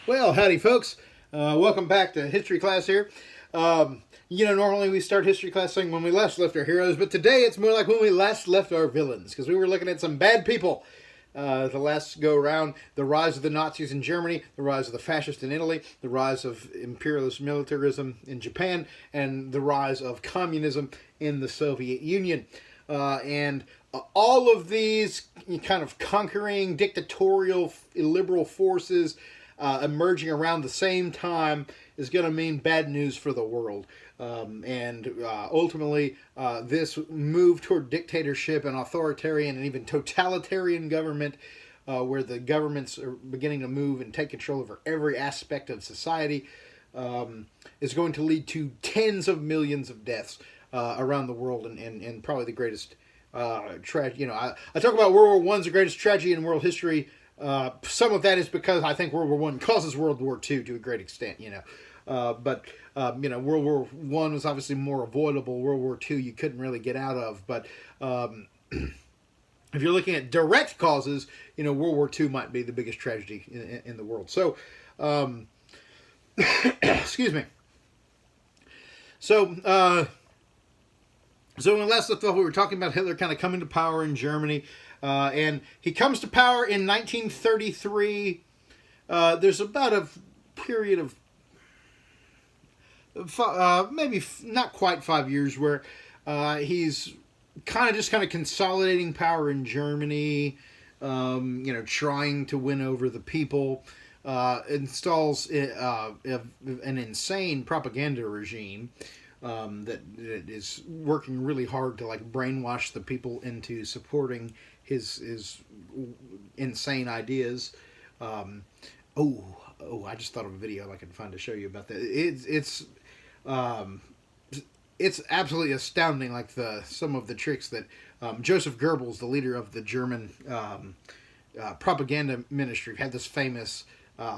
Well, howdy, folks. Welcome back to history class here. Normally we start history class saying when we last left our heroes, but today it's more like when we last left our villains, because we were looking at some bad people. The last go around, the rise of the Nazis in Germany, the rise of the fascists in Italy, the rise of imperialist militarism in Japan, and the rise of communism in the Soviet Union. And all of these kind of conquering dictatorial illiberal forces emerging around the same time is going to mean bad news for the world. Ultimately, this move toward dictatorship and authoritarian and even totalitarian government, where the governments are beginning to move and take control over every aspect of society, is going to lead to tens of millions of deaths around the world, and probably the greatest tragedy. I talk about World War I's the greatest tragedy in world history. Some of that is because I think World War One causes World War Two to a great extent. World War One was obviously more avoidable. World War Two you couldn't really get out of. But if you're looking at direct causes, World War Two might be the biggest tragedy in the world. So, excuse me. So when last left off, we were talking about Hitler kind of coming to power in Germany. And he comes to power in 1933. There's about a period of maybe not quite 5 years where he's kind of consolidating power in Germany, trying to win over the people, installs an insane propaganda regime that is working really hard to brainwash the people into supporting his insane ideas. I just thought of a video I can find to show you about that. It's absolutely astounding, some of the tricks that Joseph Goebbels, the leader of the German propaganda ministry, had this famous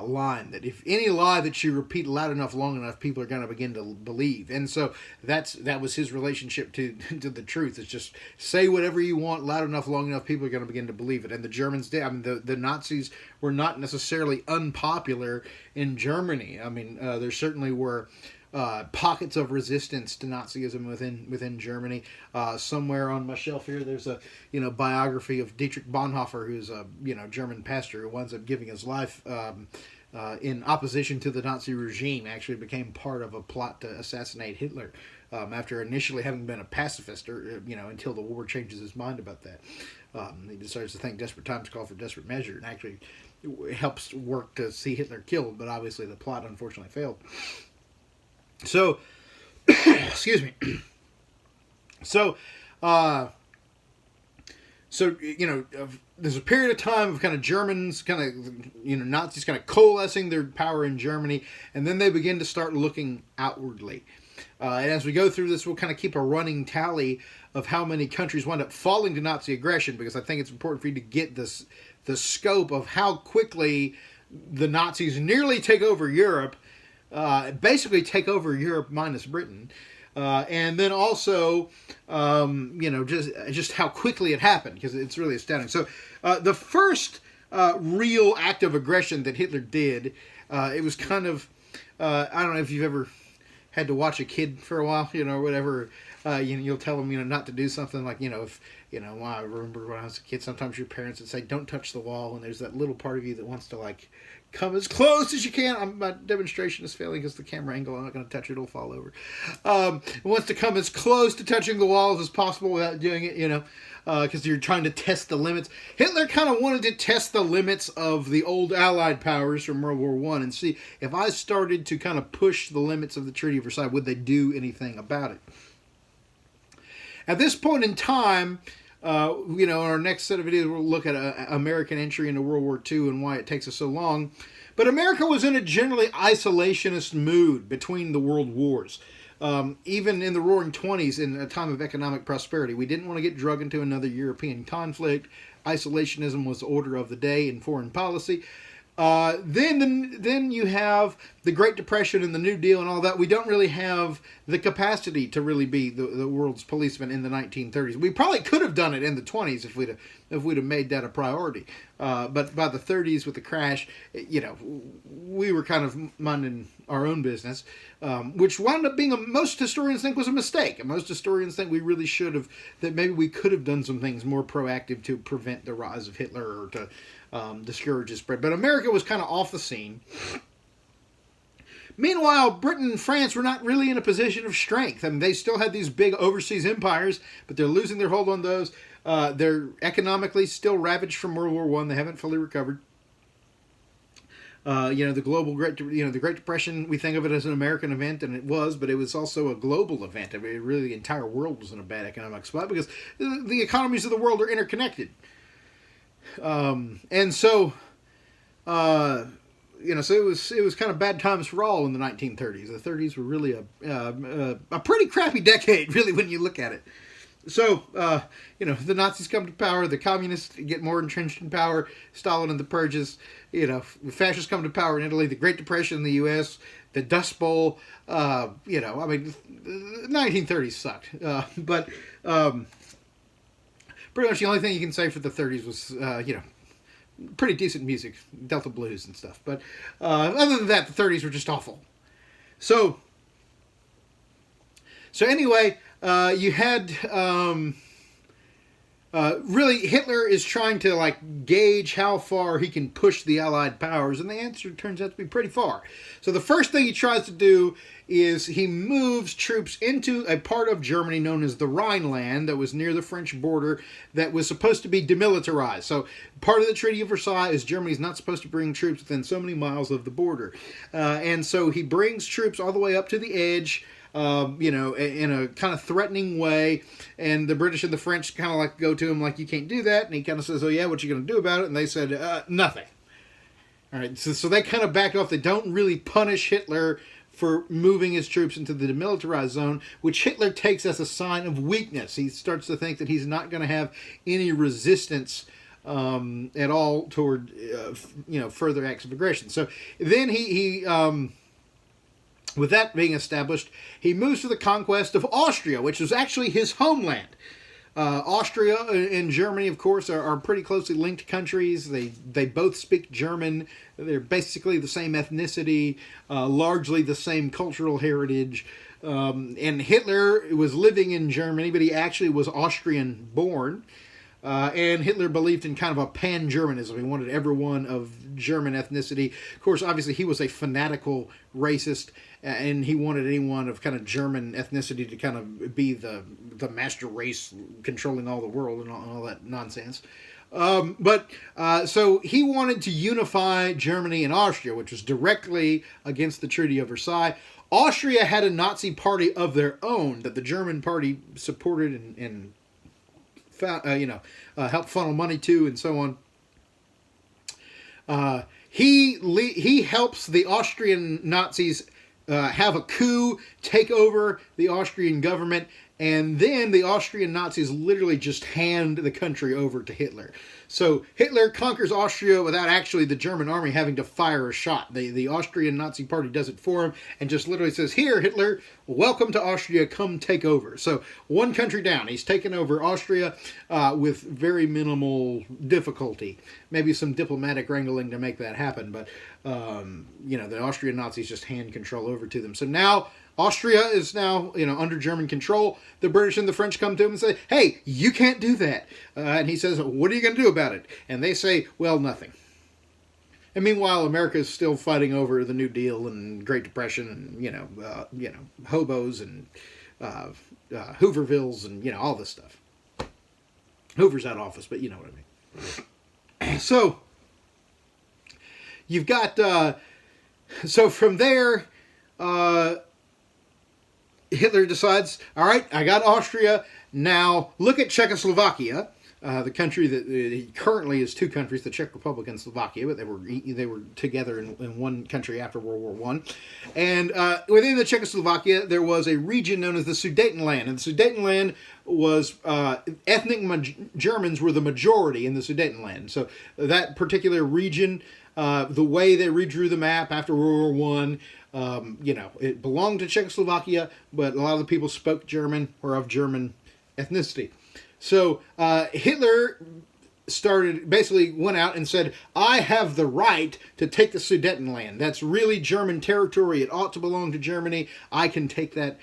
line that if any lie that you repeat loud enough, long enough, people are going to begin to believe. And so that was his relationship to the truth. It's just say whatever you want loud enough, long enough, people are going to begin to believe it. And the Germans did. The Nazis were not necessarily unpopular in Germany. There certainly were pockets of resistance to Nazism within Germany. Somewhere on my shelf here, there's a biography of Dietrich Bonhoeffer, who's a German pastor who winds up giving his life in opposition to the Nazi regime. Actually, became part of a plot to assassinate Hitler after initially having been a pacifist, until the war changes his mind about that. He decides to think desperate times call for desperate measure, and actually helps work to see Hitler killed. But obviously, the plot unfortunately failed. So, excuse me. There's a period of time of kind of Germans, Nazis kind of coalescing their power in Germany, and then they begin to start looking outwardly. And as we go through this, we'll kind of keep a running tally of how many countries wind up falling to Nazi aggression, because I think it's important for you to get the scope of how quickly the Nazis nearly take over Europe. Basically take over Europe minus Britain, and then also, just how quickly it happened, because it's really astounding. So, the first real act of aggression that Hitler did, it was kind of, I don't know if you've ever had to watch a kid for a while, or whatever. You'll tell them, not to do something if. I remember when I was a kid, sometimes your parents would say, don't touch the wall, and there's that little part of you that wants to, come as close as you can. My demonstration is failing because the camera angle, I'm not going to touch it, it'll fall over. It wants to come as close to touching the walls as possible without doing it, because you're trying to test the limits. Hitler kind of wanted to test the limits of the old Allied powers from World War One and see if I started to kind of push the limits of the Treaty of Versailles, would they do anything about it? At this point in time, in our next set of videos, we'll look at American entry into World War II and why it takes us so long. But America was in a generally isolationist mood between the world wars. Even in the Roaring '20s, in a time of economic prosperity, we didn't want to get dragged into another European conflict. Isolationism was the order of the day in foreign policy. Then you have the Great Depression and the New Deal and all that. We don't really have the capacity to really be the world's policeman in the 1930s. We probably could have done it in the 20s if we'd have made that a priority. But by the 30s with the crash, we were kind of minding our own business, which wound up being most historians think was a mistake. And most historians think we really should have, that maybe we could have done some things more proactive to prevent the rise of Hitler or to discourage his spread. But America was kind of off the scene. Meanwhile, Britain and France were not really in a position of strength. I mean, they still had these big overseas empires, but they're losing their hold on those. They're economically still ravaged from World War I. They haven't fully recovered. The Great Depression, we think of it as an American event, and it was, but it was also a global event. I mean, really, the entire world was in a bad economic spot because the economies of the world are interconnected. So it was kind of bad times for all in the 1930s. The 30s were really a pretty crappy decade, really, when you look at it. So, the Nazis come to power, the communists get more entrenched in power, Stalin and the purges, the fascists come to power in Italy, the Great Depression in the U.S., the Dust Bowl, the 1930s sucked. But pretty much the only thing you can say for the 30s was, pretty decent music, Delta Blues and stuff. But other than that, the 30s were just awful. So anyway, you had really Hitler is trying to gauge how far he can push the Allied powers, and the answer turns out to be pretty far. So the first thing he tries to do is he moves troops into a part of Germany known as the Rhineland that was near the French border that was supposed to be demilitarized. So part of the Treaty of Versailles is Germany's not supposed to bring troops within so many miles of the border. And so he brings troops all the way up to the edge, in a kind of threatening way, and the British and the French kind of go to him like, you can't do that, and he kind of says, oh yeah, what you going to do about it? And they said, nothing. All right, so they kind of back off. They don't really punish Hitler for moving his troops into the demilitarized zone, which Hitler takes as a sign of weakness. He starts to think that he's not going to have any resistance at all toward further acts of aggression. So then he with that being established, he moves to the conquest of Austria, which was actually his homeland. Austria and Germany, of course, are pretty closely linked countries. They both speak German. They're basically the same ethnicity, largely the same cultural heritage. And Hitler was living in Germany, but he actually was Austrian born. And Hitler believed in kind of a pan-Germanism. He wanted everyone of German ethnicity. Of course, obviously, he was a fanatical racist, and he wanted anyone of kind of German ethnicity to kind of be the master race controlling all the world and all that nonsense. So he wanted to unify Germany and Austria, which was directly against the Treaty of Versailles. Austria had a Nazi party of their own that the German party supported and helped funnel money to, and so on. He helps the Austrian Nazis have a coup, take over the Austrian government, and then the Austrian Nazis literally just hand the country over to Hitler. So Hitler conquers Austria without actually the German army having to fire a shot. The Austrian Nazi party does it for him and just literally says, here, Hitler, welcome to Austria, come take over. So one country down. He's taken over Austria with very minimal difficulty. Maybe some diplomatic wrangling to make that happen, but the Austrian Nazis just hand control over to them. So now Austria is now, under German control. The British and the French come to him and say, hey, you can't do that. And he says, what are you going to do about it? And they say, well, nothing. And meanwhile, America is still fighting over the New Deal and Great Depression and, hobos and Hoovervilles and, all this stuff. Hoover's out of office, but you know what I mean. So, you've got, so from there, Hitler decides, all right, I got Austria. Now look at Czechoslovakia, the country that currently is two countries, the Czech Republic and Slovakia, but they were together in one country after World War I. And within the Czechoslovakia, there was a region known as the Sudetenland, and the Sudetenland was ethnic Germans were the majority in the Sudetenland. So that particular region The way they redrew the map after World War One, it belonged to Czechoslovakia, but a lot of the people spoke German or of German ethnicity. So Hitler basically went out and said, I have the right to take the Sudetenland. That's really German territory. It ought to belong to Germany. I can take that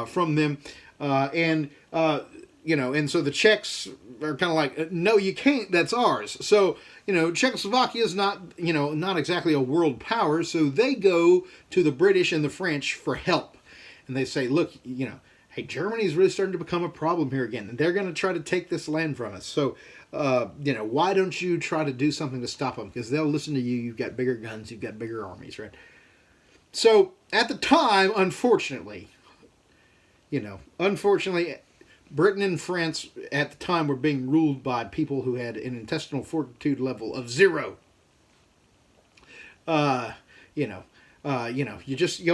from them. And so the Czechs are kind of like, no, you can't. That's ours. So, Czechoslovakia is not exactly a world power. So they go to the British and the French for help. And they say, look, hey, Germany's really starting to become a problem here again. And they're going to try to take this land from us. So, why don't you try to do something to stop them? Because they'll listen to you. You've got bigger guns. You've got bigger armies, right? So, at the time, unfortunately, Britain and France at the time were being ruled by people who had an intestinal fortitude level of 0. You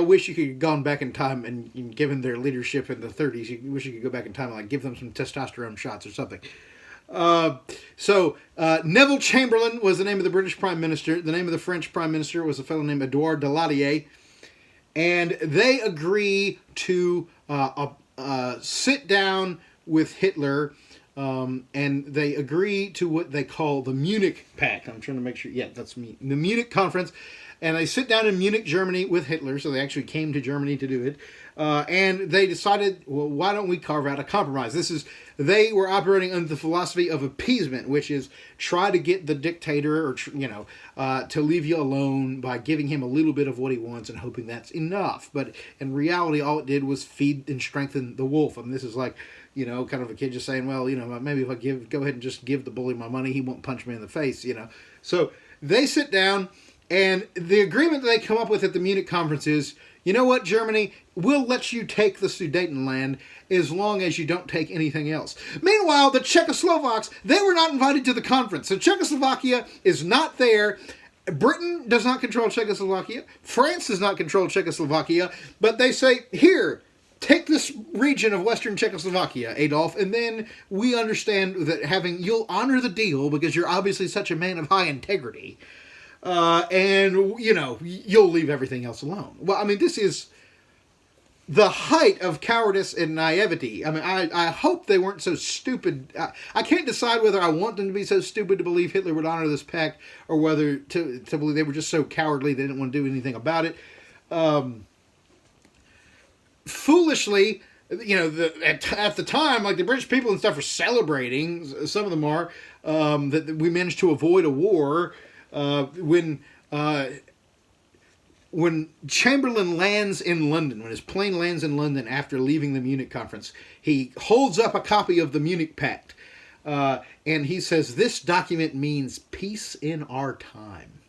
wish you could have gone back in time and given their leadership in the 30s. You wish you could go back in time and like give them some testosterone shots or something. So Neville Chamberlain was the name of the British Prime Minister. The name of the French Prime Minister was a fellow named Edouard Daladier. And they agree to sit down with Hitler, and they agree to what they call the Munich Pact. I'm trying to make sure. Yeah, that's me. The Munich Conference. And they sit down in Munich, Germany with Hitler, so they actually came to Germany to do it. And they decided, well, why don't we carve out a compromise? They were operating under the philosophy of appeasement, which is try to get the dictator or, to leave you alone by giving him a little bit of what he wants and hoping that's enough. But in reality, all it did was feed and strengthen the wolf. I mean, this is like, kind of a kid just saying, well, maybe if I go ahead and just give the bully my money, he won't punch me in the face, So they sit down. And the agreement that they come up with at the Munich conference is, you know what, Germany, we'll let you take the Sudetenland as long as you don't take anything else. Meanwhile, the Czechoslovaks, they were not invited to the conference. So Czechoslovakia is not there. Britain does not control Czechoslovakia. France does not control Czechoslovakia. But they say, here, take this region of Western Czechoslovakia, Adolf, and then we understand that you'll honor the deal because you're obviously such a man of high integrity. You'll leave everything else alone. Well, I mean, this is the height of cowardice and naivety. I mean, I hope they weren't so stupid. I can't decide whether I want them to be so stupid to believe Hitler would honor this pact or whether to believe they were just so cowardly they didn't want to do anything about it. Foolishly, at the time, like the British people and stuff are celebrating. Some of them are that we managed to avoid a war. When Chamberlain lands in London, when his plane lands in London after leaving the Munich conference, he holds up a copy of the Munich Pact, and he says, this document means peace in our time.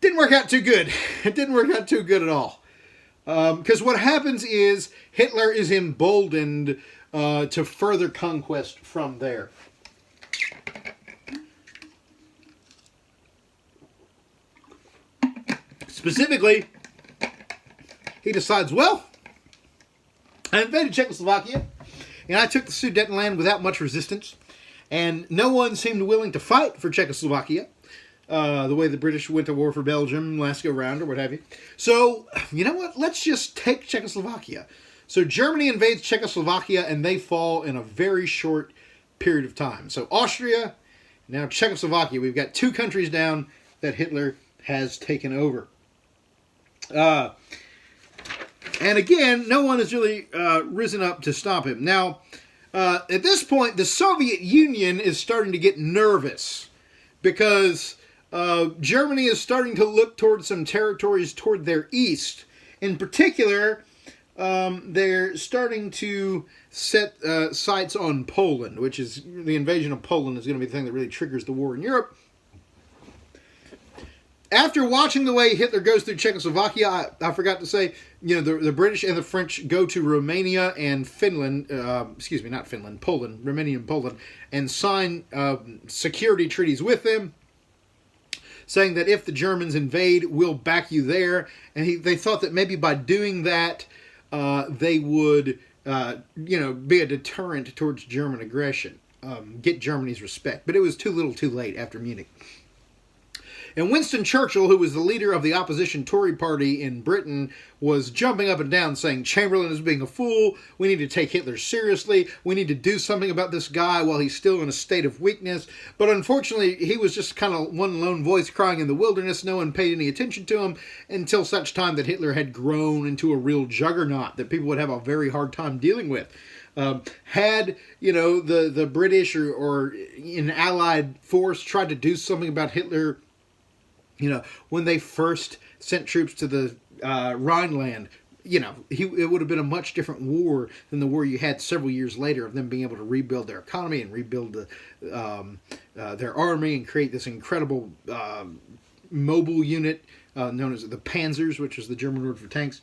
Didn't work out too good. It didn't work out too good at all. Because what happens is Hitler is emboldened to further conquest from there. Specifically, he decides, well, I invaded Czechoslovakia, and I took the Sudetenland without much resistance, and no one seemed willing to fight for Czechoslovakia, the way the British went to war for Belgium last go round or what have you. So, you know what? Let's just take Czechoslovakia. So Germany invades Czechoslovakia, and they fall in a very short period of time. So Austria, now Czechoslovakia. We've got 2 countries down that Hitler has taken over. And again, no one has really risen up to stop him. Now, at this point, the Soviet Union is starting to get nervous because Germany is starting to look towards some territories toward their east. In particular, they're starting to set sights on Poland, which is the invasion of Poland is going to be the thing that really triggers the war in Europe. After watching the way Hitler goes through Czechoslovakia, I forgot to say, the British and the French go to Romania and Finland, Poland, Romania and Poland, and sign security treaties with them, saying that if the Germans invade, we'll back you there. And they thought that maybe by doing that, they would, be a deterrent towards German aggression, get Germany's respect. But it was too little too late after Munich. And Winston Churchill, who was the leader of the opposition Tory party in Britain, was jumping up and down saying Chamberlain is being a fool. We need to take Hitler seriously. We need to do something about this guy while he's still in a state of weakness. But unfortunately, he was just kind of one lone voice crying in the wilderness. No one paid any attention to him until such time that Hitler had grown into a real juggernaut that people would have a very hard time dealing with. Had the British or an Allied force tried to do something about Hitler, when they first sent troops to the Rhineland, it would have been a much different war than the war you had several years later of them being able to rebuild their economy and rebuild their army and create this incredible mobile unit known as the Panzers, which is the German word for tanks.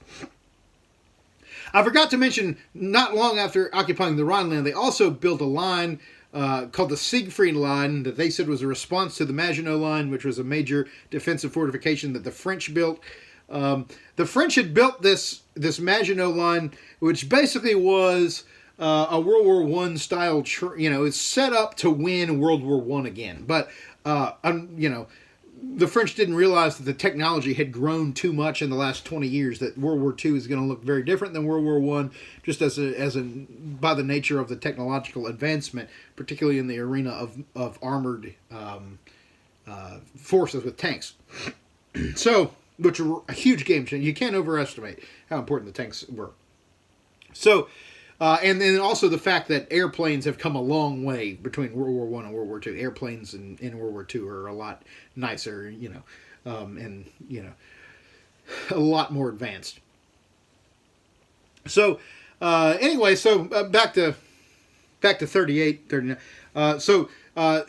I forgot to mention, not long after occupying the Rhineland, they also built a line called the Siegfried Line that they said was a response to the Maginot Line, which was a major defensive fortification that the French built. The French had built this Maginot Line, which basically was a World War I style, it's set up to win World War I again. But, the French didn't realize that the technology had grown too much in the last 20 years, that World War II is going to look very different than World War I, just by the nature of the technological advancement, particularly in the arena of armored forces with tanks. So, which are a huge game changer. You can't overestimate how important the tanks were. So, and then also the fact that airplanes have come a long way between World War I and World War II. Airplanes in World War II are a lot nicer, and a lot more advanced. So, anyway, back to 38, 39.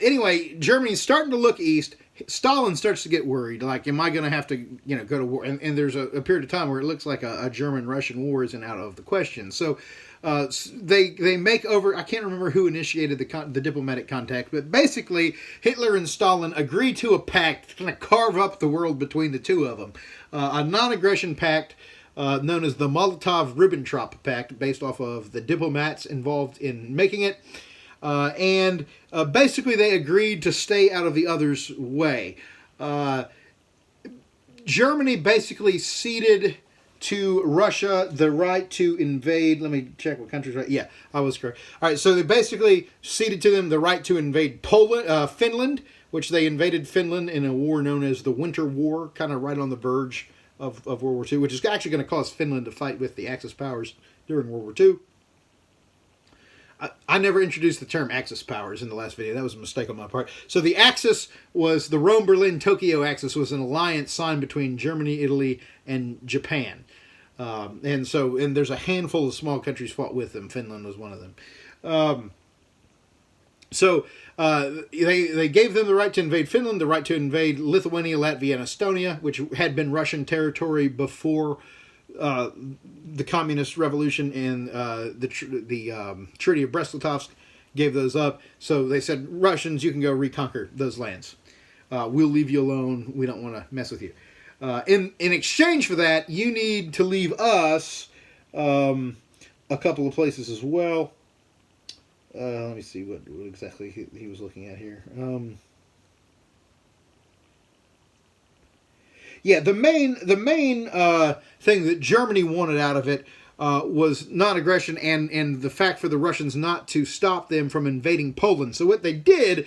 Anyway, Germany's starting to look east. Stalin starts to get worried, like, am I going to have to, go to war? And there's a period of time where it looks like a German-Russian war isn't out of the question. So they make over, I can't remember who initiated the diplomatic contact, but basically Hitler and Stalin agree to a pact to kind of carve up the world between the two of them. A non-aggression pact known as the Molotov-Ribbentrop Pact, based off of the diplomats involved in making it. And basically they agreed to stay out of the other's way. Germany basically ceded to Russia the right to invade. Let me check what country's right. Yeah, I was correct. All right, so they basically ceded to them the right to invade Finland, which they invaded Finland in a war known as the Winter War, kind of right on the verge of World War II, which is actually going to cause Finland to fight with the Axis powers during World War II. I never introduced the term Axis powers in the last video. That was a mistake on my part. So the Axis was the Rome, Berlin, Tokyo Axis was an alliance signed between Germany, Italy, and Japan. And there's a handful of small countries fought with them. Finland was one of them. They gave them the right to invade Finland, the right to invade Lithuania, Latvia, and Estonia, which had been Russian territory before the communist revolution, and the Treaty of Brest-Litovsk gave those up. So they said, Russians, you can go reconquer those lands. We'll leave you alone. We don't want to mess with you. In exchange for that, you need to leave us a couple of places as well. Let me see what exactly he was looking at here. Yeah, the main thing that Germany wanted out of it was non-aggression and the fact for the Russians not to stop them from invading Poland. So what they did,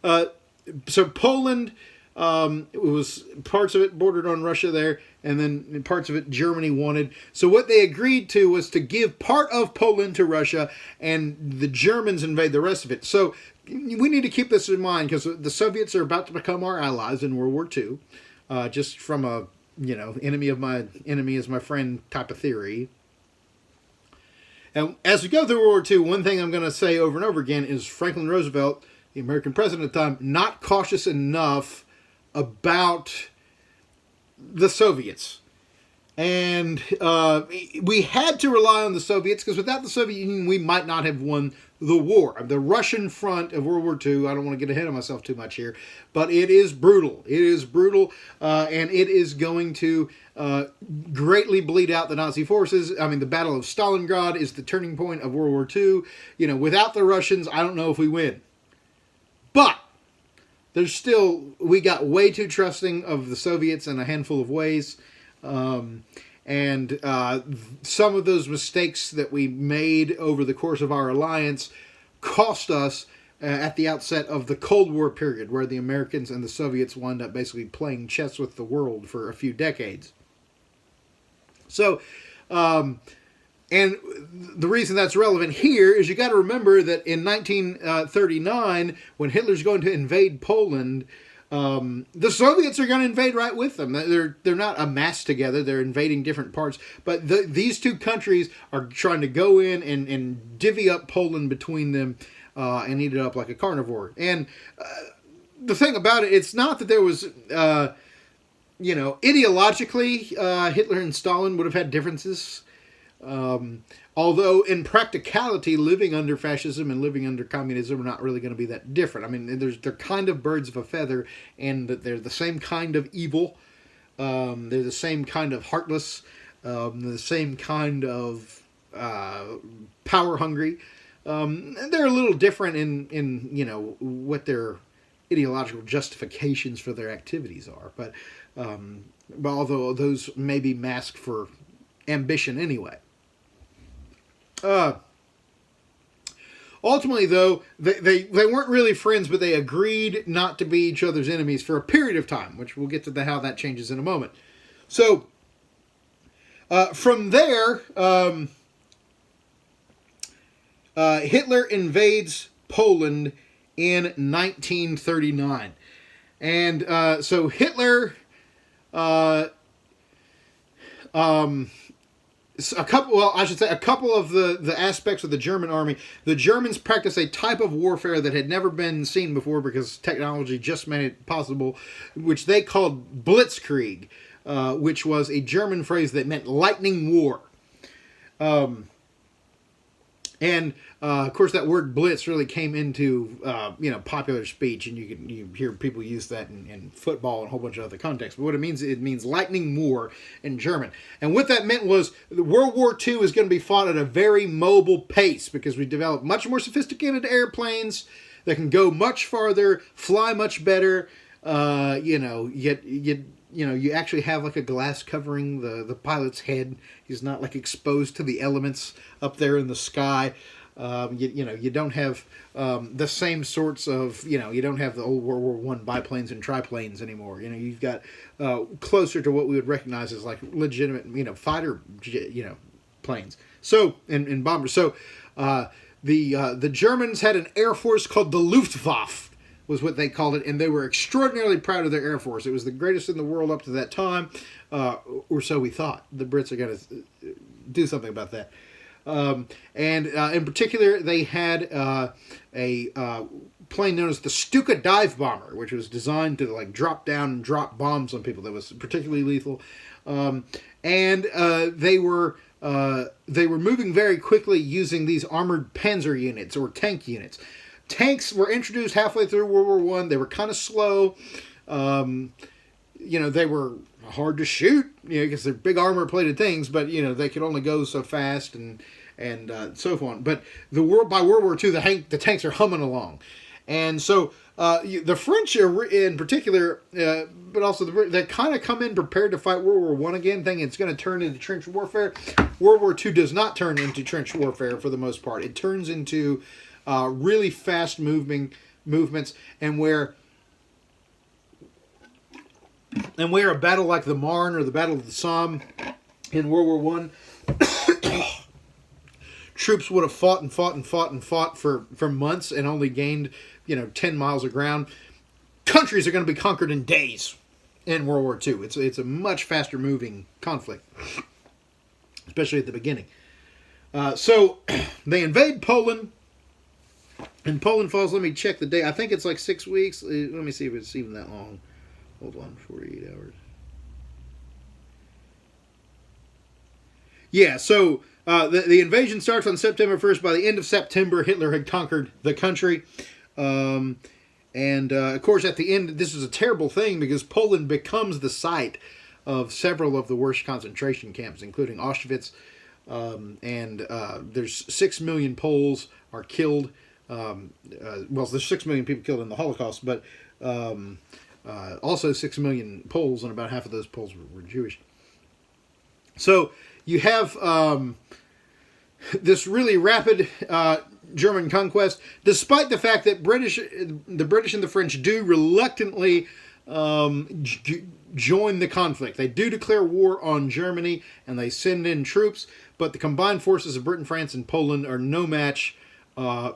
Poland, it was parts of it bordered on Russia there, and then parts of it Germany wanted. So what they agreed to was to give part of Poland to Russia, and the Germans invade the rest of it. So we need to keep this in mind, because the Soviets are about to become our allies in World War II. Just from a, enemy of my enemy is my friend type of theory. And as we go through World War II, one thing I'm going to say over and over again is Franklin Roosevelt, the American president at the time, not cautious enough about the Soviets. And we had to rely on the Soviets, because without the Soviet Union, we might not have won the war. The Russian front of World War II, I don't want to get ahead of myself too much here, but it is brutal. It is brutal, and it is going to greatly bleed out the Nazi forces. I mean, the Battle of Stalingrad is the turning point of World War II. Without the Russians, I don't know if we win. But we got way too trusting of the Soviets in a handful of ways. And some of those mistakes that we made over the course of our alliance cost us at the outset of the Cold War period, where the Americans and the Soviets wound up basically playing chess with the world for a few decades. So, and the reason that's relevant here is you got to remember that in 1939, when Hitler's going to invade Poland, the Soviets are going to invade right with them. They're not amassed together. They're invading different parts. But these two countries are trying to go in and divvy up Poland between them and eat it up like a carnivore. And the thing about it, it's not that there was, ideologically, Hitler and Stalin would have had differences. Although in practicality, living under fascism and living under communism are not really going to be that different. I mean, they're kind of birds of a feather, and that they're the same kind of evil. They're the same kind of heartless. They're the same kind of power hungry. They're a little different in what their ideological justifications for their activities are. But although those may be masked for ambition anyway. Ultimately, though, they weren't really friends, but they agreed not to be each other's enemies for a period of time, which we'll get to how that changes in a moment. So, from there, Hitler invades Poland in 1939. And so Hitler... a couple of the aspects of the German army. The Germans practiced a type of warfare that had never been seen before because technology just made it possible, which they called Blitzkrieg, which was a German phrase that meant lightning war. And of course, that word blitz really came into popular speech, and you hear people use that in football and a whole bunch of other contexts. But what it means lightning war in German. And what that meant was World War II is going to be fought at a very mobile pace because we developed much more sophisticated airplanes that can go much farther, fly much better. You actually have like a glass covering the pilot's head. He's not like exposed to the elements up there in the sky. You don't have the same sorts of, you don't have the old World War I biplanes and triplanes anymore. You've got closer to what we would recognize as like legitimate, fighter, planes. So, and bombers. So, the Germans had an air force called the Luftwaffe, was what they called it, and they were extraordinarily proud of their Air Force. It was the greatest in the world up to that time, or so we thought. The Brits are going to do something about that. And in particular, they had a plane known as the Stuka dive bomber, which was designed to drop down and drop bombs on people. That was particularly lethal. And they were moving very quickly using these armored panzer units or tank units. Tanks were introduced halfway through World War I. They were kind of slow. They were hard to shoot, because they're big armor-plated things, but, they could only go so fast and so on. But by World War II, the tanks are humming along. And so the French in particular, but also the British, they kind of come in prepared to fight World War I again, thinking it's going to turn into trench warfare. World War II does not turn into trench warfare for the most part. It turns into really fast movements, and where a battle like the Marne or the Battle of the Somme in World War I, troops would have fought for months and only gained 10 miles of ground. Countries are going to be conquered in days in World War II. It's a much faster moving conflict, especially at the beginning. So they invade Poland. And Poland falls, let me check the date. I think it's like 6 weeks. Let me see if it's even that long. Hold on, 48 hours. Yeah, so the invasion starts on September 1st. By the end of September, Hitler had conquered the country. Of course, at the end, this is a terrible thing because Poland becomes the site of several of the worst concentration camps, including Auschwitz. There's 6 million Poles are killed. There's 6 million people killed in the Holocaust, but Also 6 million Poles, and about half of those Poles were Jewish. So you have this really rapid German conquest, despite the fact that the British and the French do reluctantly join the conflict. They do declare war on Germany, and they send in troops, but the combined forces of Britain, France, and Poland are no match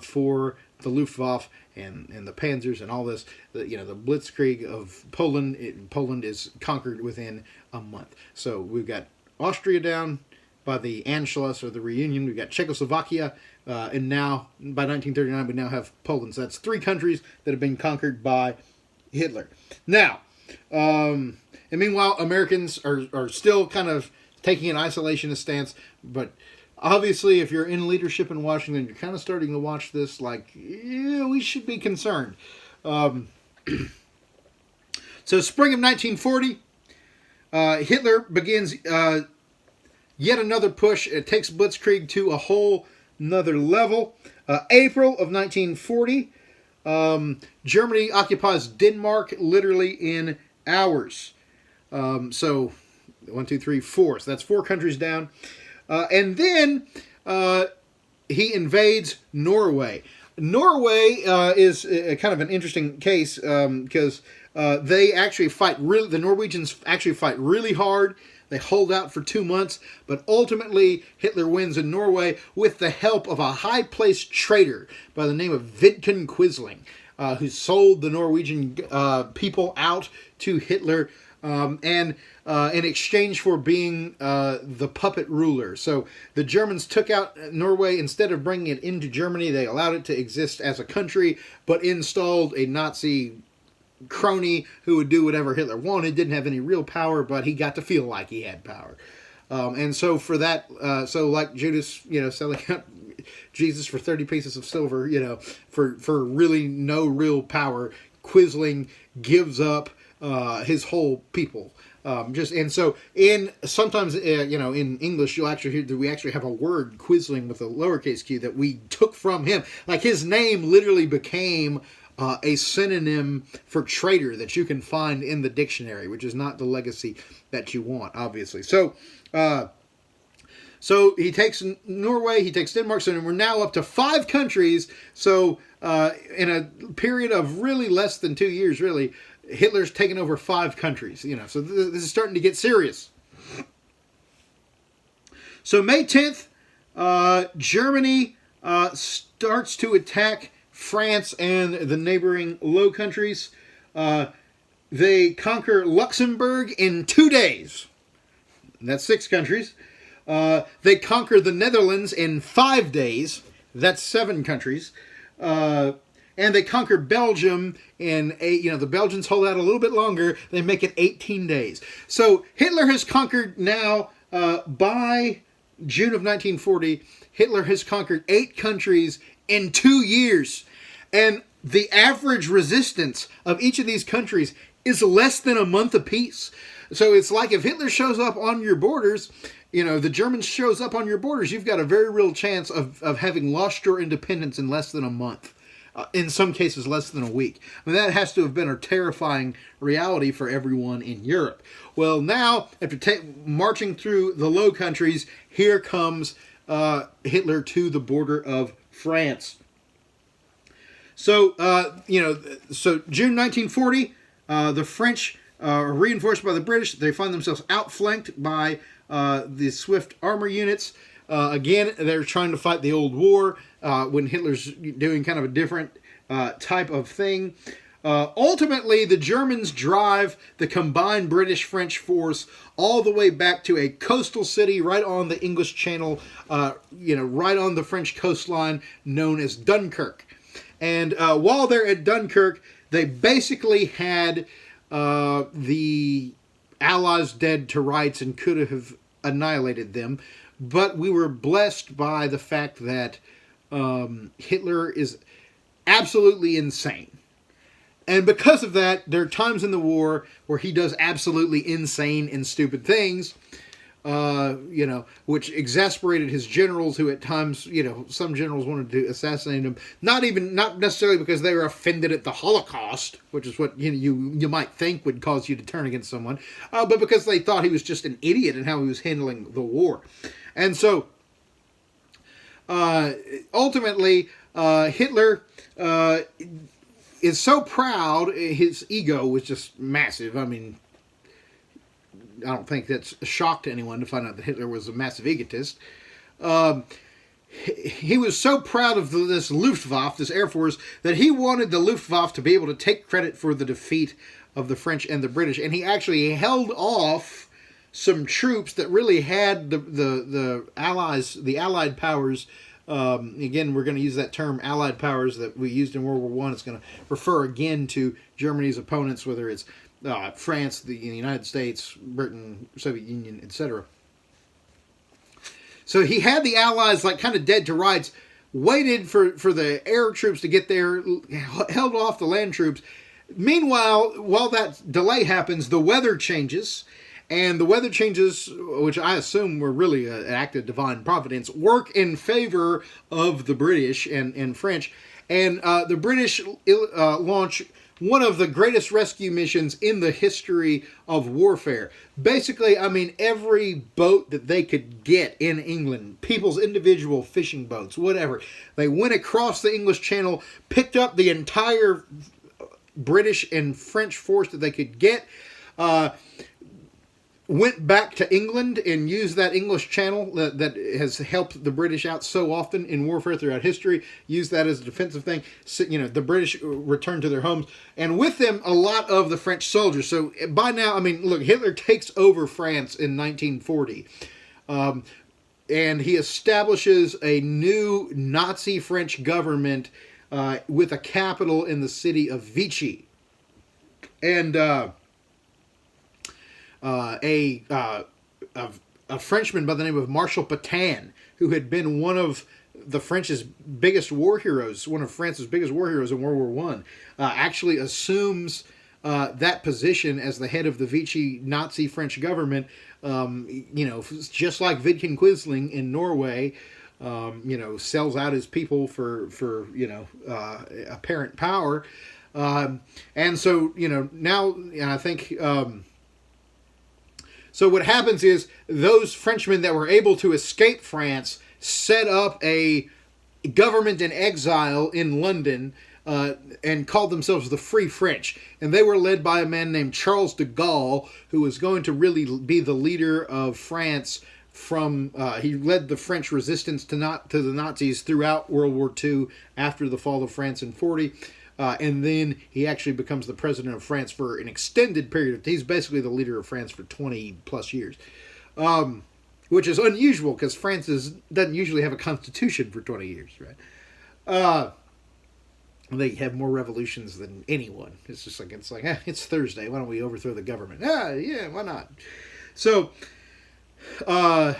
for the Luftwaffe and the Panzers and all this. The Blitzkrieg of Poland. Poland is conquered within a month. So we've got Austria down by the Anschluss or the reunion. We've got Czechoslovakia, and now by 1939 we now have Poland. So that's 3 countries that have been conquered by Hitler. Now, and meanwhile, Americans are still kind of taking an isolationist stance, but obviously, if you're in leadership in Washington, you're kind of starting to watch this like, yeah, we should be concerned. So spring of 1940, Hitler begins yet another push. It takes Blitzkrieg to a whole another level. April of 1940, Germany occupies Denmark literally in hours. So 1, 2, 3, 4. So that's 4 countries down. And then he invades Norway. Norway is kind of an interesting case because they actually fight. The Norwegians actually fight really hard. They hold out for 2 months, but ultimately Hitler wins in Norway with the help of a high-placed traitor by the name of Vidkun Quisling, who sold the Norwegian people out to Hitler. And in exchange for being the puppet ruler. So the Germans took out Norway. Instead of bringing it into Germany, they allowed it to exist as a country, but installed a Nazi crony who would do whatever Hitler wanted. Didn't have any real power, but he got to feel like he had power. And so for that, so like Judas, selling out Jesus for 30 pieces of silver, for really no real power, Quisling gives up his whole people. Sometimes in English you'll actually hear that we actually have a word, Quisling, with a lowercase q, that we took from him. Like his name literally became a synonym for traitor that you can find in the dictionary, which is not the legacy that you want, obviously. So he takes Norway, he takes Denmark, so we're now up to 5 countries. So in a period of really less than 2 years, really, Hitler's taken over 5 countries. So this is starting to get serious. So May 10th, Germany starts to attack France and the neighboring Low Countries. They conquer Luxembourg in 2 days. That's 6 countries. They conquer the Netherlands in 5 days. That's 7 countries. And they conquer Belgium in the Belgians hold out a little bit longer. They make it 18 days. So Hitler has conquered now, by June of 1940, Hitler has conquered 8 countries in 2 years. And the average resistance of each of these countries is less than a month apiece. So it's like if Hitler shows up on your borders, the Germans shows up on your borders, you've got a very real chance of having lost your independence in less than a month. In some cases, less than a week. I mean, that has to have been a terrifying reality for everyone in Europe. Well, now, after marching through the Low Countries, here comes Hitler to the border of France. So, so June 1940, the French are reinforced by the British. They find themselves outflanked by the Swift armor units. Again, they're trying to fight the old war when Hitler's doing kind of a different type of thing. Ultimately, the Germans drive the combined British-French force all the way back to a coastal city right on the English Channel, right on the French coastline, known as Dunkirk. And while they're at Dunkirk, they basically had the Allies dead to rights and could have annihilated them. But we were blessed by the fact that Hitler is absolutely insane. And because of that, there are times in the war where he does absolutely insane and stupid things. which exasperated his generals, who at times, some generals wanted to assassinate him. Not necessarily because they were offended at the Holocaust, which is what you might think would cause you to turn against someone, but because they thought he was just an idiot in how he was handling the war. And so, ultimately, Hitler is so proud. His ego was just massive. I mean, I don't think that's a shock to anyone to find out that Hitler was a massive egotist. He was so proud of this Luftwaffe, this Air Force, that he wanted the Luftwaffe to be able to take credit for the defeat of the French and the British, and he actually held off some troops that really had the Allies, the Allied powers. Again, we're going to use that term Allied powers that we used in World War I. It's going to refer again to Germany's opponents, whether it's France, the United States, Britain, Soviet Union, etc. So he had the Allies like kind of dead to rights, waited for the air troops to get there, held off the land troops. Meanwhile, while that delay happens, the weather changes. And the weather changes, which I assume were really an act of divine providence, work in favor of the British and French. And the British launch one of the greatest rescue missions in the history of warfare. Basically, I mean, every boat that they could get in England, people's individual fishing boats, whatever, they went across the English Channel, picked up the entire British and French force that they could get, went back to England and used that English Channel that has helped the British out so often in warfare throughout history, used that as a defensive thing. So, the British returned to their homes, and with them, a lot of the French soldiers. So by now, I mean, look, Hitler takes over France in 1940, and he establishes a new Nazi French government with a capital in the city of Vichy. And a Frenchman by the name of Marshal Pétain, who had been one of the French's biggest war heroes, one of France's biggest war heroes in World War I, actually assumes that position as the head of the Vichy Nazi French government. Just like Vidkun Quisling in Norway, sells out his people for apparent power, and so now I think. So what happens is those Frenchmen that were able to escape France set up a government in exile in London and called themselves the Free French. And they were led by a man named Charles de Gaulle, who was going to really be the leader of France he led the French resistance to the Nazis throughout World War II after the fall of France in 40. And then he actually becomes the president of France for an extended period. He's basically the leader of France for 20 plus years, which is unusual because France doesn't usually have a constitution for 20 years, right? They have more revolutions than anyone. It's just like it's Thursday. Why don't we overthrow the government? Yeah, why not? So, of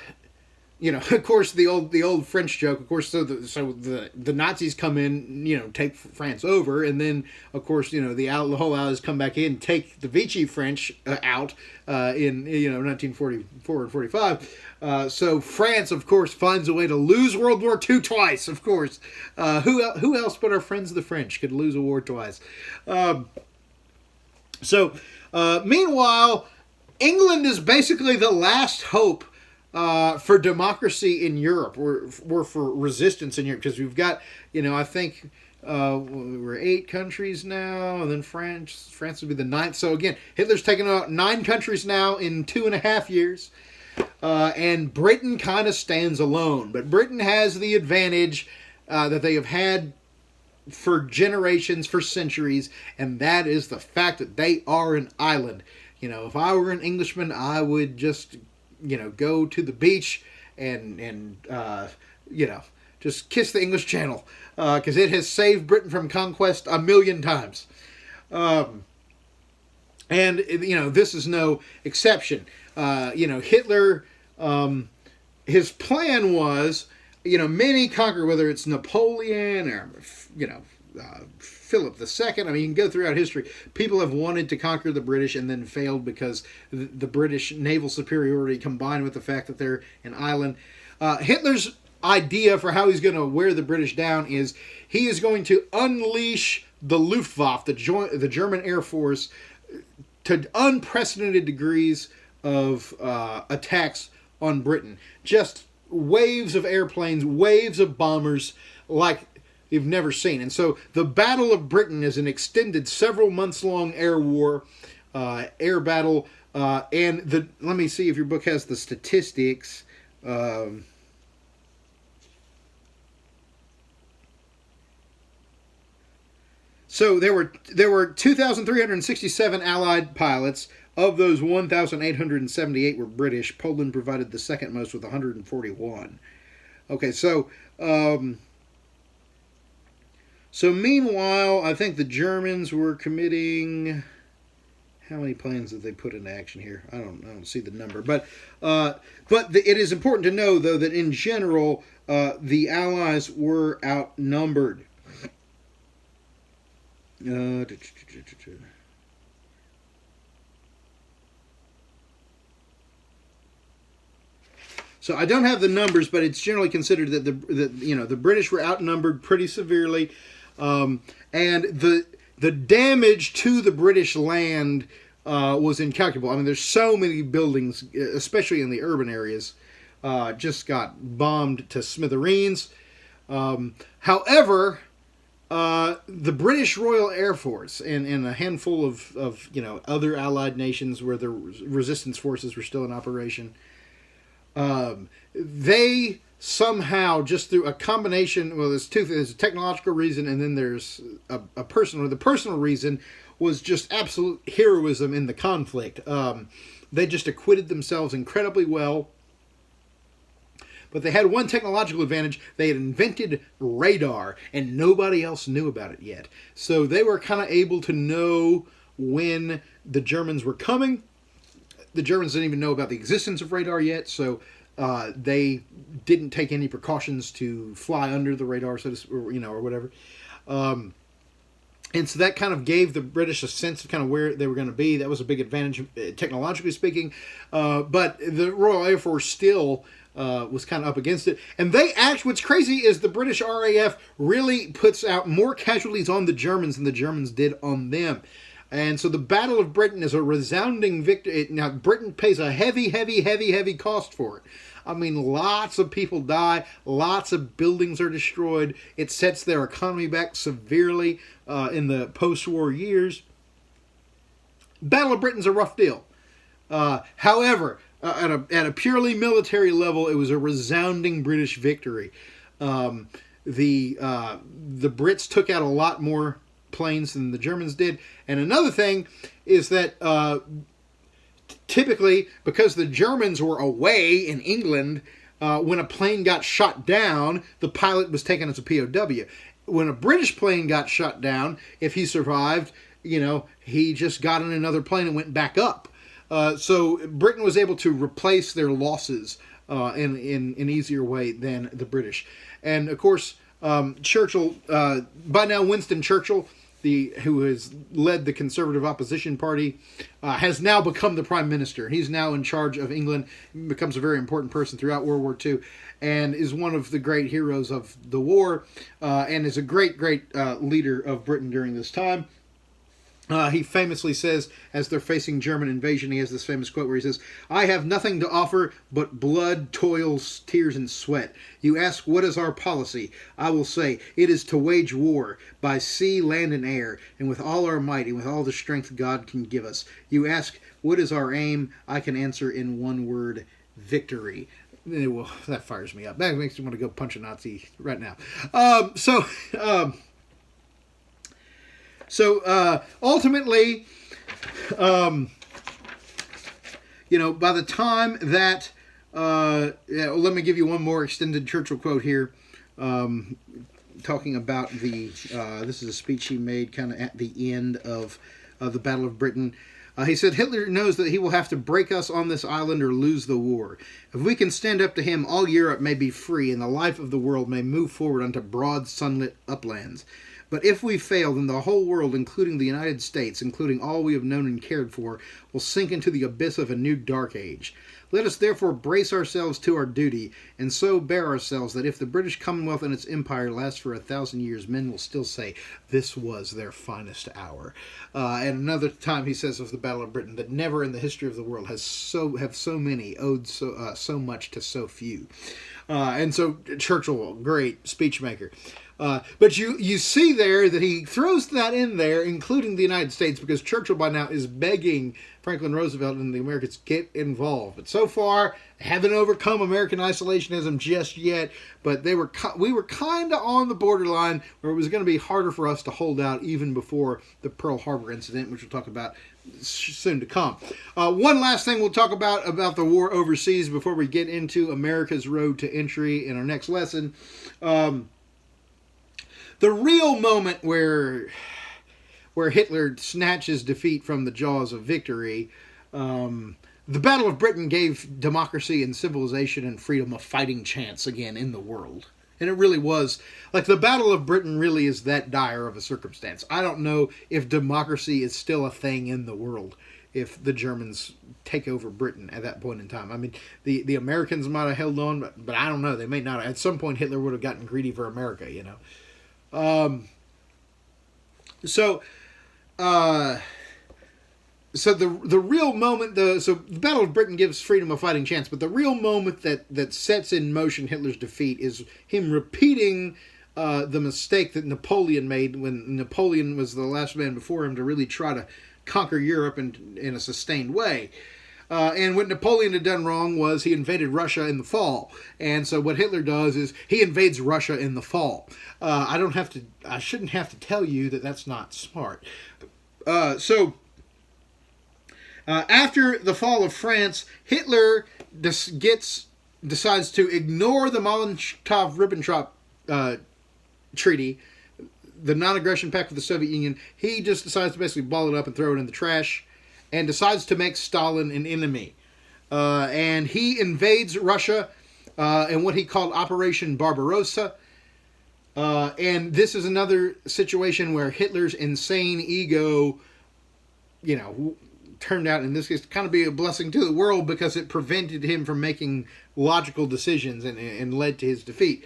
course, the old French joke. Of course, so the Nazis come in, take France over, and then of course, the whole Allies come back in, take the Vichy French out in 1944 and 45. So France, of course, finds a way to lose World War II twice. Of course, who else but our friends the French could lose a war twice? Meanwhile, England is basically the last hope for democracy in Europe, or for resistance in Europe, because we've got, I think we're 8 countries now, and then France would be the 9th. So again, Hitler's taken out 9 countries now in 2.5 years, and Britain kind of stands alone. But Britain has the advantage that they have had for generations, for centuries, and that is the fact that they are an island. If I were an Englishman, I would just go to the beach and just kiss the English Channel, because it has saved Britain from conquest 1,000,000 times. And this is no exception. Hitler, his plan was, many conquer, whether it's Napoleon or, Philip II. I mean, you can go throughout history. People have wanted to conquer the British and then failed because the British naval superiority combined with the fact that they're an island. Hitler's idea for how he's going to wear the British down is he is going to unleash the Luftwaffe, the German Air Force, to unprecedented degrees of attacks on Britain. Just waves of airplanes, waves of bombers like you've never seen. And so the Battle of Britain is an extended several months long air war, air battle. And let me see if your book has the statistics. So there were 2,367 Allied pilots. Of those, 1,878 were British. Poland provided the second most with 141. Okay, so meanwhile, I think the Germans were committing. How many planes did they put into action here? I don't see the number, but it is important to know though that in general the Allies were outnumbered. So I don't have the numbers, but it's generally considered that the British were outnumbered pretty severely, and the damage to the British land was incalculable. I mean, there's so many buildings, especially in the urban areas, just got bombed to smithereens. However, the British Royal Air Force and a handful of other Allied nations where the resistance forces were still in operation, they somehow, just through a combination, well, there's a technological reason and then there's a personal. The personal reason was just absolute heroism in the conflict. They just acquitted themselves incredibly well. But they had one technological advantage. They had invented radar, and nobody else knew about it yet. So they were kind of able to know when the Germans were coming. The Germans didn't even know about the existence of radar yet, so they didn't take any precautions to fly under the radar, or whatever. And so that kind of gave the British a sense of kind of where they were going to be. That was a big advantage, technologically speaking. But the Royal Air Force still was kind of up against it. And what's crazy is the British RAF really puts out more casualties on the Germans than the Germans did on them. And so the Battle of Britain is a resounding victory. Now, Britain pays a heavy, heavy, heavy, heavy cost for it. I mean, lots of people die. Lots of buildings are destroyed. It sets their economy back severely in the post-war years. Battle of Britain's a rough deal. However, at a purely military level, it was a resounding British victory. The Brits took out a lot more planes than the Germans did. And another thing is that typically, because the Germans were away in England, when a plane got shot down, the pilot was taken as a POW. When a British plane got shot down, if he survived, he just got in another plane and went back up. So Britain was able to replace their losses in an easier way than the British. And of course, Churchill, by now Winston Churchill, who has led the Conservative Opposition Party, has now become the Prime Minister. He's now in charge of England, becomes a very important person throughout World War II, and is one of the great heroes of the war, and is a great, great leader of Britain during this time. He famously says, as they're facing German invasion, he has this famous quote where he says, "I have nothing to offer but blood, toils, tears, and sweat. You ask, what is our policy? I will say, it is to wage war by sea, land, and air, and with all our might and with all the strength God can give us. You ask, what is our aim? I can answer in one word, victory." Well, that fires me up. That makes me want to go punch a Nazi right now. So ultimately, by the time that, let me give you one more extended Churchill quote here, talking about this is a speech he made kind of at the end of the Battle of Britain. He said, "Hitler knows that he will have to break us on this island or lose the war. If we can stand up to him, all Europe may be free, and the life of the world may move forward onto broad, sunlit uplands. But if we fail, then the whole world, including the United States, including all we have known and cared for, will sink into the abyss of a new dark age. Let us therefore brace ourselves to our duty, and so bear ourselves that if the British Commonwealth and its empire lasts for 1,000 years, men will still say, this was their finest hour. And another time he says of the Battle of Britain that never in the history of the world have so many owed so much to so few. And so Churchill, great speechmaker. But you see there that he throws that in there, including the United States, because Churchill by now is begging Franklin Roosevelt and the Americans get involved. But so far, haven't overcome American isolationism just yet. But we were kind of on the borderline where it was going to be harder for us to hold out even before the Pearl Harbor incident, which we'll talk about soon to come. One last thing we'll talk about the war overseas before we get into America's road to entry in our next lesson. The real moment where Hitler snatches defeat from the jaws of victory, the Battle of Britain gave democracy and civilization and freedom a fighting chance again in the world. And it really was, like, the Battle of Britain really is that dire of a circumstance. I don't know if democracy is still a thing in the world if the Germans take over Britain at that point in time. I mean, the Americans might have held on, but I don't know. They may not. At some point, Hitler would have gotten greedy for America, you know. So the real moment, the Battle of Britain gives freedom a fighting chance, but the real moment that sets in motion Hitler's defeat is him repeating the mistake that Napoleon made when Napoleon was the last man before him to really try to conquer Europe in a sustained way. And what Napoleon had done wrong was he invaded Russia in the fall. And so what Hitler does is he invades Russia in the fall. I shouldn't have to tell you that that's not smart. So after the fall of France, Hitler decides to ignore the Molotov-Ribbentrop treaty, the non-aggression pact with the Soviet Union. He just decides to basically ball it up and throw it in the trash, and decides to make Stalin an enemy. And he invades Russia in what he called Operation Barbarossa. And this is another situation where Hitler's insane ego, turned out in this case to kind of be a blessing to the world because it prevented him from making logical decisions and led to his defeat.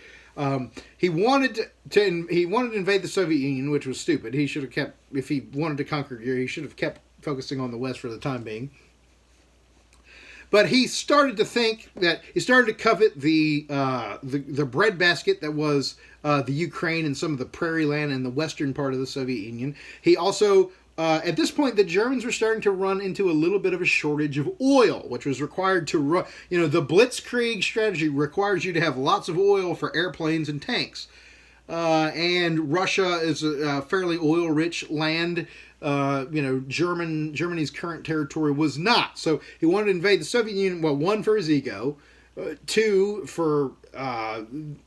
He wanted to invade the Soviet Union, which was stupid. He should have kept, if he wanted to conquer Europe, he should have kept focusing on the West for the time being. But he started to covet the breadbasket that was the Ukraine and some of the prairie land in the western part of the Soviet Union. He also, at this point, the Germans were starting to run into a little bit of a shortage of oil, which was required to run. The Blitzkrieg strategy requires you to have lots of oil for airplanes and tanks. And Russia is a fairly oil-rich land. Germany's current territory was not. So he wanted to invade the Soviet Union, well, one, for his ego, two, for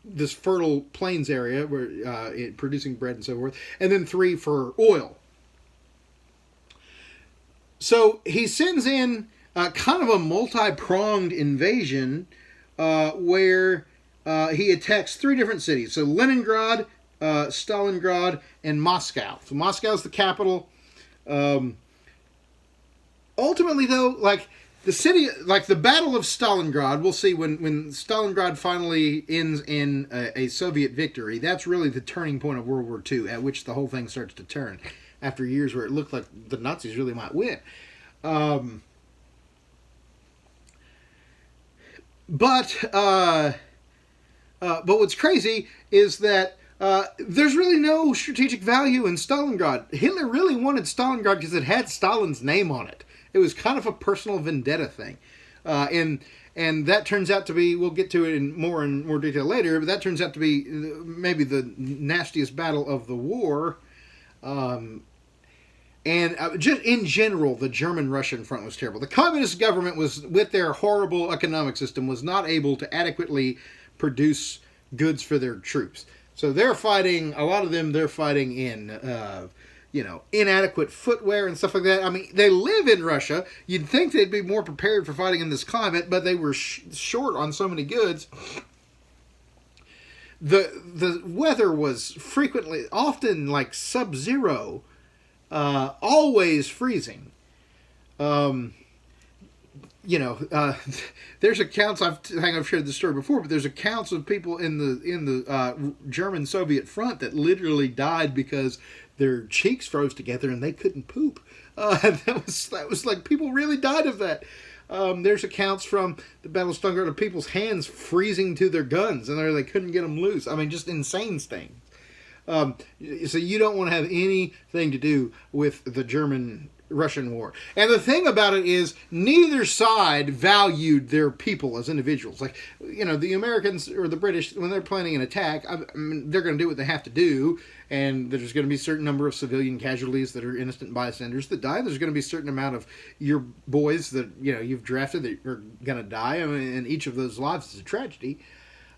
this fertile plains area where producing bread and so forth, and then three, for oil. So he sends in kind of a multi-pronged invasion where he attacks three different cities. So Leningrad, Stalingrad, and Moscow. So Moscow's the capital. Ultimately, though, the city, the Battle of Stalingrad, we'll see when Stalingrad finally ends in a Soviet victory. That's really the turning point of World War II, at which the whole thing starts to turn. After years where it looked like the Nazis really might win. But what's crazy is that there's really no strategic value in Stalingrad. Hitler really wanted Stalingrad because it had Stalin's name on it. It was kind of a personal vendetta thing. And that turns out to be, we'll get to it in more detail later, but that turns out to be maybe the nastiest battle of the war. Just in general, the German-Russian front was terrible. The communist government was, with their horrible economic system, was not able to adequately produce goods for their troops. So they're fighting in, inadequate footwear and stuff like that. I mean, they live in Russia. You'd think they'd be more prepared for fighting in this climate, but they were short on so many goods. the weather was often like sub-zero, always freezing. There's accounts. I think I've shared this story before, but there's accounts of people in the German Soviet front that literally died because their cheeks froze together and they couldn't poop. That was like, people really died of that. There's accounts from the Battle of Stalingrad of people's hands freezing to their guns and they couldn't get them loose. I mean, just insane things. So you don't want to have anything to do with the German-Russian war. And the thing about it is, neither side valued their people as individuals. Like, the Americans or the British, when they're planning an attack, they're going to do what they have to do, and there's going to be a certain number of civilian casualties that are innocent bystanders that die. There's going to be a certain amount of your boys that, you've drafted that are going to die, and each of those lives is a tragedy.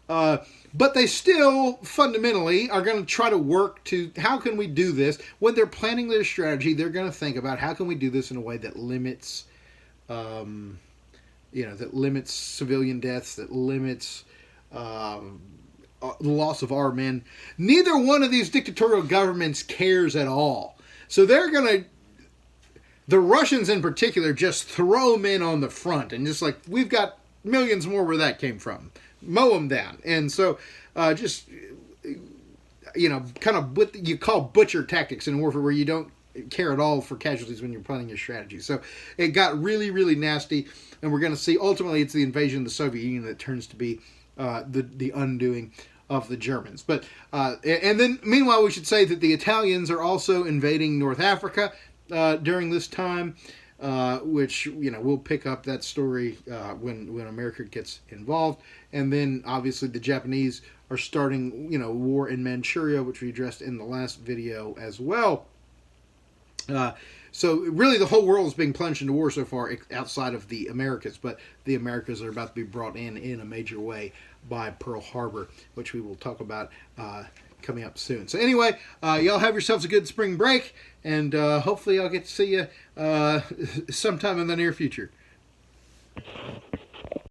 But they still fundamentally are going to try to work to, how can we do this? When they're planning their strategy, they're going to think about how can we do this in a way that limits, civilian deaths, that limits the loss of our men. Neither one of these dictatorial governments cares at all. So they're going to, the Russians in particular, just throw men on the front and just like, we've got millions more where that came from. Mow them down. And so kind of what you call butcher tactics in warfare, where you don't care at all for casualties when you're planning your strategy. So it got really, really nasty, and we're going to see ultimately it's the invasion of the Soviet Union that turns to be the undoing of the Germans. But and then meanwhile, we should say that the Italians are also invading North Africa during this time. Which, we'll pick up that story when America gets involved. And then, obviously, the Japanese are starting, war in Manchuria, which we addressed in the last video as well. So, really, the whole world is being plunged into war so far outside of the Americas. But the Americas are about to be brought in a major way by Pearl Harbor, which we will talk about coming up soon. So anyway, y'all have yourselves a good spring break, and hopefully I'll get to see you sometime in the near future.